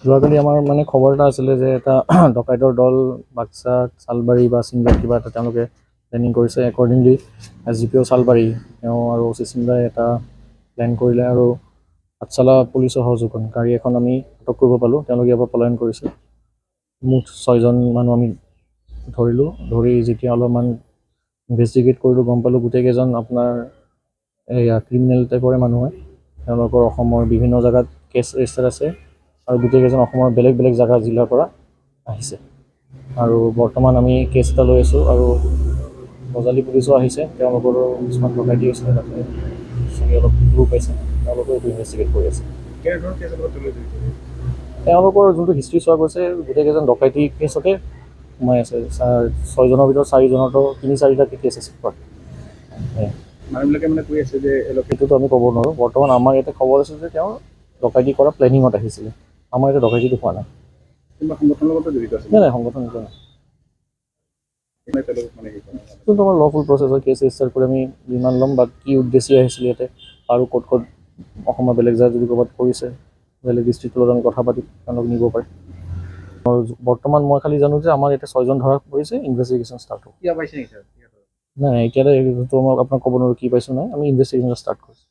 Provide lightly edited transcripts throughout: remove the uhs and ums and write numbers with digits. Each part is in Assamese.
যোৱাকালি আমাৰ মানে খবৰ এটা আছিলে যে এটা ডকাইতৰ দল বাক্সা চালবাৰী বা চিমলাত কিবা এটা তেওঁলোকে প্লেনিং কৰিছে। একৰ্ডিংলি SGPO চালবাৰী তেওঁ আৰু OC চিমলাই এটা প্লেন কৰিলে আৰু পাঠশালা পুলিচৰ সহযোগত গাড়ী এখন আমি আটক কৰিব পালোঁ। তেওঁলোকে ইয়াৰ পৰা পলায়ন কৰিছে। মুঠ 6জন মানুহ আমি ধৰিলোঁ। ধৰি যেতিয়া অলপমান ইনভেষ্টিগেট কৰিলোঁ গম পালোঁ গোটেইকেইজন আপোনাৰ এয়া ক্ৰিমিনেল টাইপৰে মানুহ হয়। তেওঁলোকৰ অসমৰ বিভিন্ন জেগাত কেছ ৰেজিষ্টাৰ আছে আৰু গোটেইকেইজন অসমৰ বেলেগ বেলেগ জেগা জিলাৰ পৰা আহিছে। আৰু বৰ্তমান আমি কেছ এটা লৈ আছোঁ আৰু বজালী পুলিচো আহিছে। তেওঁলোকৰো কিছুমান ডকাইতি হৈছিলে তাতে চাগে অলপ ক্লু পাইছে। তেওঁলোকেও এইটো ইনভেষ্টিগেট কৰি আছে। তেওঁলোকৰ যোনটো হিষ্ট্ৰী চোৱা গৈছে গোটেইকেইজন ডকাইতি কেছতে সোমাই আছে। 6জনৰ ভিতৰত 4জনৰতো 3-4টা কেছ আছে। মানুহবিলাকে মানে কৈ আছে যে এইটোতো আমি ক'ব নোৱাৰোঁ। বৰ্তমান আমাৰ ইয়াতে খবৰ আছে যে তেওঁ ডকাইতি কৰা প্লেনিঙত আহিছিলে। আমাৰ ইয়াতে ডকাইতিটো হোৱা নাই। কোনোবা সংগঠনৰ লগতো জড়িত আছে নাই সংগঠন নহয়। যোনটো আমাৰ লফুল প্ৰচেছৰ কেছ ৰেজিষ্টাৰ কৰি আমি ৰিমাণ্ড ল'ম বা কি উদ্দেশ্যে আহিছিলে ইয়াতে আৰু ক'ত ক'ত অসমৰ বেলেগ জেগাত যদি ক'ৰবাত কৰিছে বেলেগ ডিষ্ট্ৰিক্টৰ লগত আমি কথা পাতি তেওঁলোক নিব পাৰে। বৰ্তমান মই খালি জানো যে আমাৰ ইয়াতে 6জন ধৰা পৰিছে। ইনভেষ্টিগেশ্যন ষ্টাৰ্ট হ'ব। কিয় পাইছে নেকি ছাৰ? নাই এতিয়ালৈ এইটো মই আপোনাক ক'ব নোৱাৰোঁ কি পাইছোঁ নাই। আমি ইনভেষ্টিগেশ্যন ষ্টাৰ্ট কৰিছোঁ।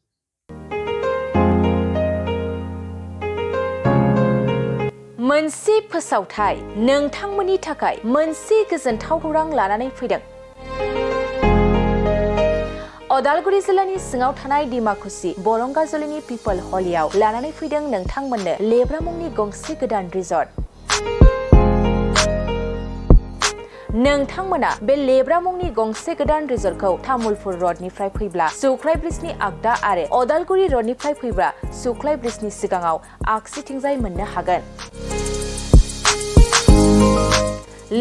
मोनसे फोसावथाय नोंथांमोननि थाखाय मोनसे गोजोनथाव खौरां लानानै फैदों। अदालगुरि जिल्लानि सिङाव थानाय डिमाकुसि बरंगाजुलिनि पिपल हलियाव लानानै फैदों नोंथांमोननो लेब्रा मुंनि गंसे गोदान रिजर्ट। नोंथांमोना बे लेब्रा मुंनि गंसे गोदान रिजर्टखौ तामुलपुर रडनिफ्राय फैब्ला सुख्लाय ब्रिजनि आगदा आरो अदालगुरि रडनिफ्राय फैब्ला सुख्लाय ब्रिजनि सिगाङाव आगसिथिंजाय मोननो हागोन।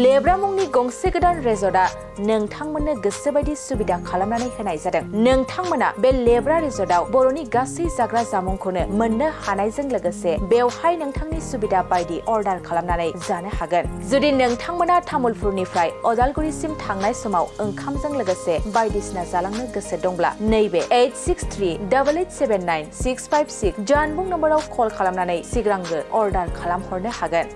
लेब्रा मुंनि गंसे गोदान रिजर्टआ नोंथांमोननो गोसोबायदि सुबिदा खालामनानै होनाय जादों। नोंथांमोना बे लेब्रा रिजर्टआव बर'नि गासै जाग्रा जामुंखौनो मोननो हानायजों लोगोसे बेवहाय नोंथांनि सुबिदा बायदि अर्डार खालामनानै जानो हागोन। जुदि नोंथांमोना तामुलपुरनिफ्राय अदालगुरिसिम थांनाय समाव ओंखामजों लोगोसे बायदिसिना जालांनो गोसो दंब्ला नैबे 8638879656 जानबुं नम्बराव कल खालामनानै सिगांग्रो अर्डार खालामहरनो हागोन।